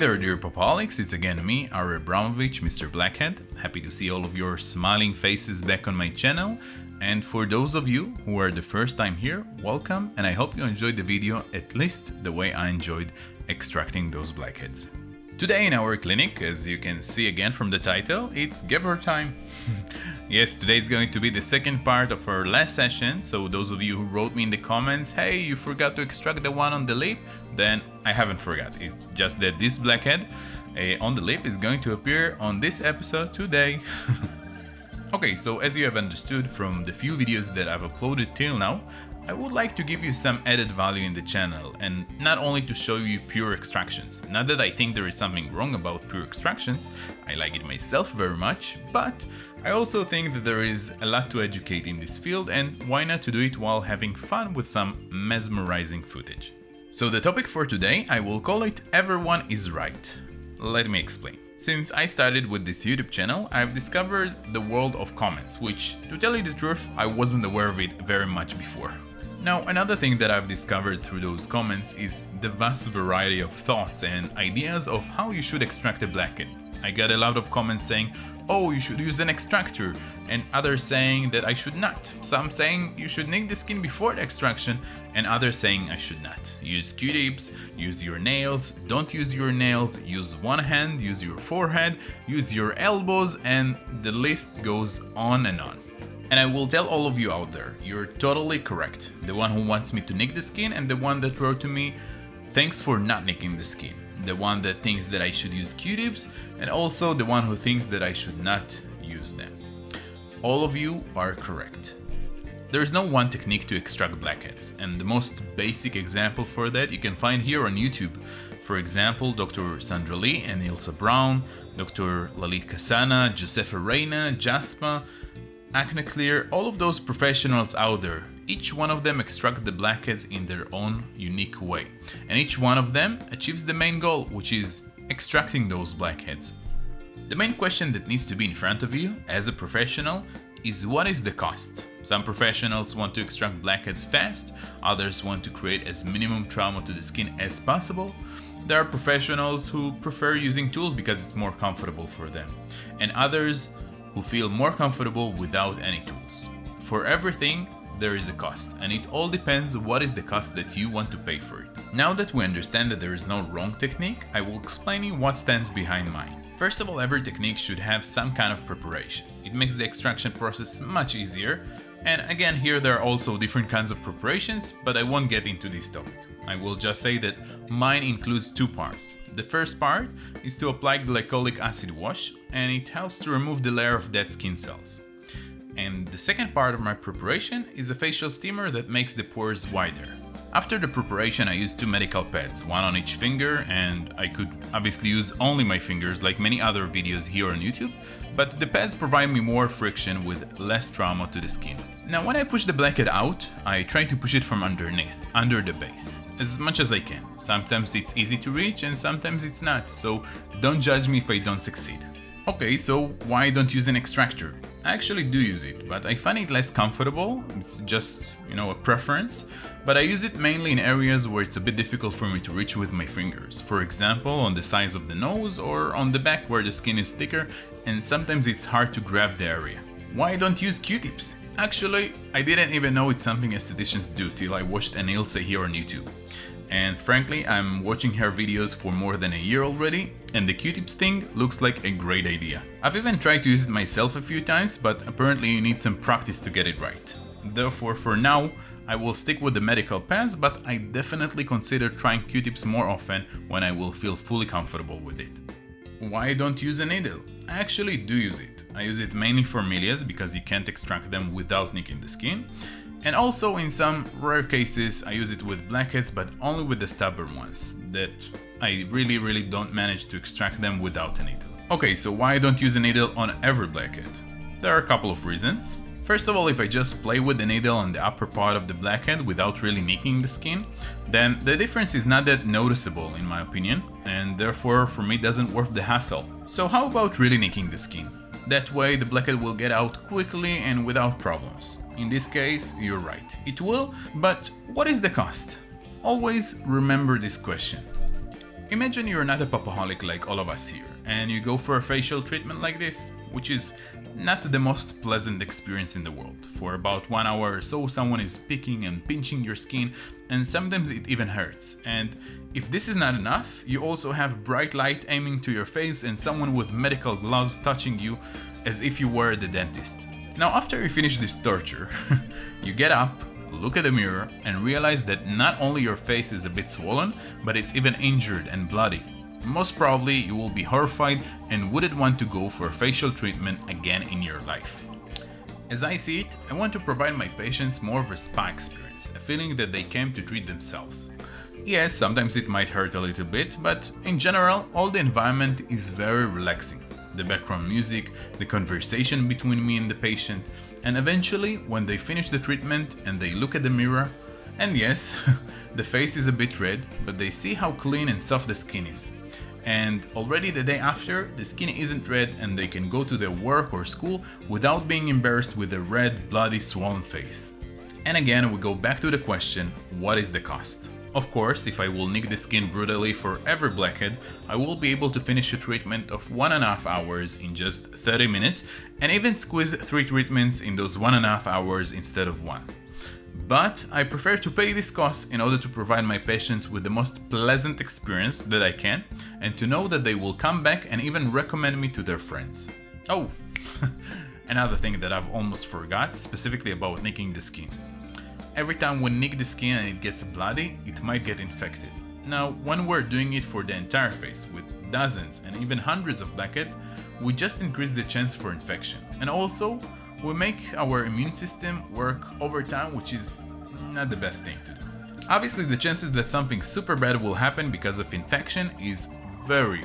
there, dear Popaholics, it's again me, Ari Abramovich, Mr. Blackhead. Happy to see all of your smiling faces back on my channel. And for those of you who are the first time here, welcome, and I hope you enjoyed the video at least the way I enjoyed extracting those blackheads. Today in our clinic, as you can see again from the title, it's Gabor time. Yes, today is going to be the second part of our last session, so those of you who wrote me in the comments, hey, you forgot to extract the one on the lip, then I haven't forgot. It's just that this blackhead on the lip is going to appear on this episode today. Okay, so as you have understood from the few videos that I've uploaded till now, I would like to give you some added value in the channel, and not only to show you pure extractions. Not that I think there is something wrong about pure extractions, I like it myself very much, but I also think that there is a lot to educate in this field, and why not to do it while having fun with some mesmerizing footage. So the topic for today, I will call it Everyone is Right. Let me explain. Since I started with this YouTube channel, I've discovered the world of comments, which, to tell you the truth, I wasn't aware of it very much before. Now, another thing that I've discovered through those comments is the vast variety of thoughts and ideas of how you should extract a blackhead. I got a lot of comments saying, oh, you should use an extractor, and others saying that I should not. Some saying you should nick the skin before the extraction, and others saying I should not. Use Q-tips, use your nails, don't use your nails, use one hand, use your forehead, use your elbows, and the list goes on and on. And I will tell all of you out there, you're totally correct. The one who wants me to nick the skin and the one that wrote to me, thanks for not nicking the skin. The one that thinks that I should use Q-tips, and also the one who thinks that I should not use them. All of you are correct. There is no one technique to extract blackheads, and the most basic example for that you can find here on YouTube. For example, Dr. Sandra Lee and Ilse Brown, Dr. Lalit Kasana, Josefa Reina, Jaspa, Acne Clear, all of those professionals out there, each one of them extract the blackheads in their own unique way. And each one of them achieves the main goal, which is extracting those blackheads. The main question that needs to be in front of you, as a professional, is what is the cost? Some professionals want to extract blackheads fast, others want to create as minimum trauma to the skin as possible. There are professionals who prefer using tools because it's more comfortable for them, and others who feel more comfortable without any tools. For everything, there is a cost, and it all depends what is the cost that you want to pay for it. Now that we understand that there is no wrong technique, I will explain you what stands behind mine. First of all, every technique should have some kind of preparation. It makes the extraction process much easier, and again here there are also different kinds of preparations, but I won't get into this topic. I will just say that mine includes two parts. The first part is to apply glycolic acid wash, and it helps to remove the layer of dead skin cells. And the second part of my preparation is a facial steamer that makes the pores wider. After the preparation, I use two medical pads, one on each finger, and I could obviously use only my fingers like many other videos here on YouTube, but the pads provide me more friction with less trauma to the skin. Now when I push the blackhead out, I try to push it from underneath, under the base, as much as I can. Sometimes it's easy to reach and sometimes it's not, so don't judge me if I don't succeed. Okay, so why don't use an extractor? I actually do use it, but I find it less comfortable. It's just, a preference. But I use it mainly in areas where it's a bit difficult for me to reach with my fingers. For example, on the sides of the nose or on the back where the skin is thicker and sometimes it's hard to grab the area. Why don't use Q-tips? Actually, I didn't even know it's something estheticians do till I watched an Ilse here on YouTube. And frankly, I'm watching her videos for more than a year already, and the Q-tips thing looks like a great idea. I've even tried to use it myself a few times, but apparently you need some practice to get it right. Therefore, for now, I will stick with the medical pads, but I definitely consider trying Q-tips more often when I will feel fully comfortable with it. Why don't use a needle? I actually do use it. I use it mainly for milias because you can't extract them without nicking the skin. And also in some rare cases I use it with blackheads, but only with the stubborn ones that I really don't manage to extract them without a needle. Okay, so why don't use a needle on every blackhead? There are a couple of reasons. First of all, if I just play with the needle on the upper part of the blackhead without really nicking the skin, then the difference is not that noticeable in my opinion, and therefore for me doesn't worth the hassle. So how about really nicking the skin? That way the blackhead will get out quickly and without problems. In this case, you're right, it will, but what is the cost? Always remember this question. Imagine you're not a popaholic like all of us here, and you go for a facial treatment like this, which is not the most pleasant experience in the world. For about 1 hour or so, someone is picking and pinching your skin, and sometimes it even hurts. And if this is not enough, you also have bright light aiming to your face and someone with medical gloves touching you as if you were the dentist. Now, after you finish this torture, you get up, look at the mirror, and realize that not only your face is a bit swollen, but it's even injured and bloody. Most probably, you will be horrified and wouldn't want to go for a facial treatment again in your life. As I see it, I want to provide my patients more of a spa experience, a feeling that they came to treat themselves. Yes, sometimes it might hurt a little bit, but in general, all the environment is very relaxing. The background music, the conversation between me and the patient, and eventually, when they finish the treatment and they look at the mirror, and yes, the face is a bit red, but they see how clean and soft the skin is. And already the day after, the skin isn't red and they can go to their work or school without being embarrassed with a red, bloody, swollen face. And again, we go back to the question, what is the cost? Of course, if I will nick the skin brutally for every blackhead, I will be able to finish a treatment of 1.5 hours in just 30 minutes and even squeeze 3 treatments in those 1.5 hours instead of 1. But I prefer to pay this cost in order to provide my patients with the most pleasant experience that I can and to know that they will come back and even recommend me to their friends. Oh, another thing that I've almost forgot, specifically about nicking the skin. Every time we nick the skin and it gets bloody, it might get infected. Now, when we're doing it for the entire face with dozens and even hundreds of blackheads, we just increase the chance for infection. And also, we make our immune system work overtime, which is not the best thing to do. Obviously, the chances that something super bad will happen because of infection is very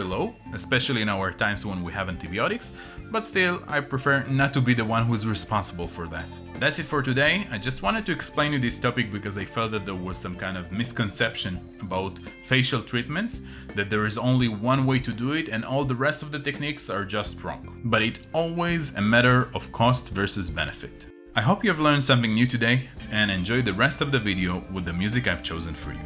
low, especially in our times when we have antibiotics, but still, I prefer not to be the one who's responsible for that. That's it for today. I just wanted to explain you this topic because I felt that there was some kind of misconception about facial treatments, that there is only one way to do it and all the rest of the techniques are just wrong. But it's always a matter of cost versus benefit. I hope you have learned something new today and enjoy the rest of the video with the music I've chosen for you.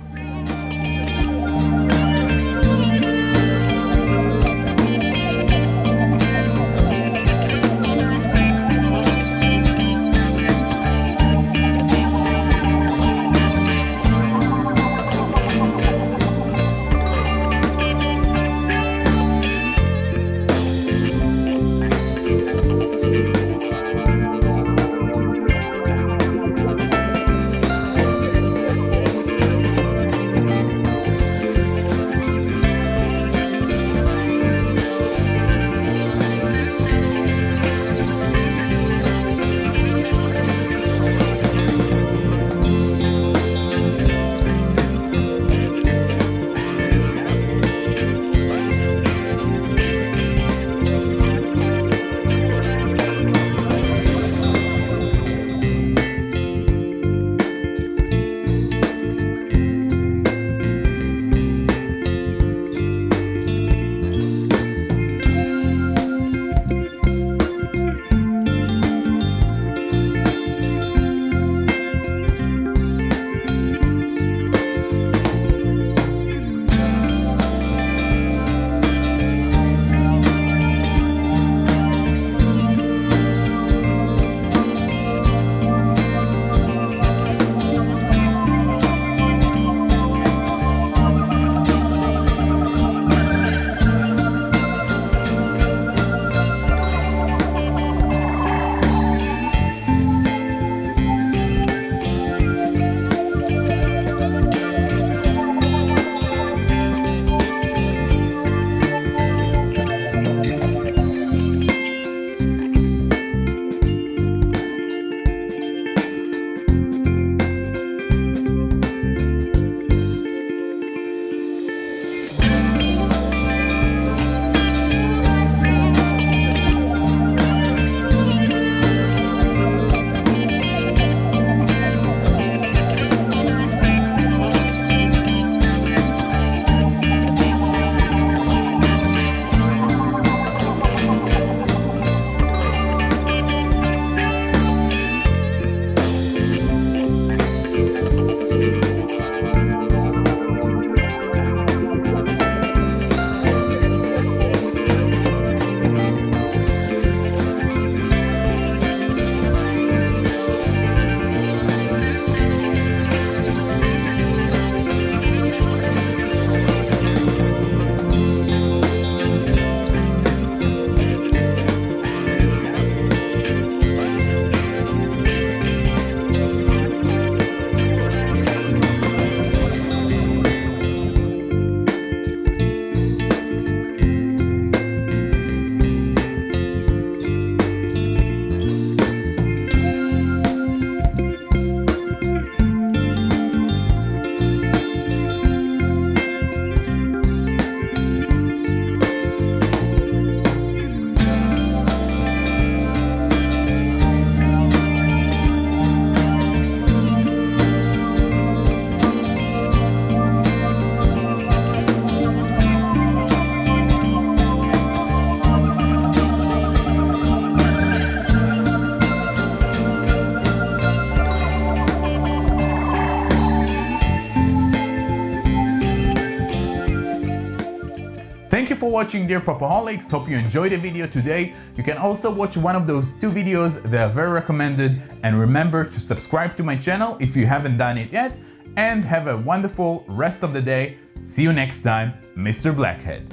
Thank you for watching, dear Popaholics. Hope you enjoyed the video today. You can also watch one of those 2 videos. They are very recommended. And remember to subscribe to my channel if you haven't done it yet. And have a wonderful rest of the day. See you next time, Mr. Blackhead.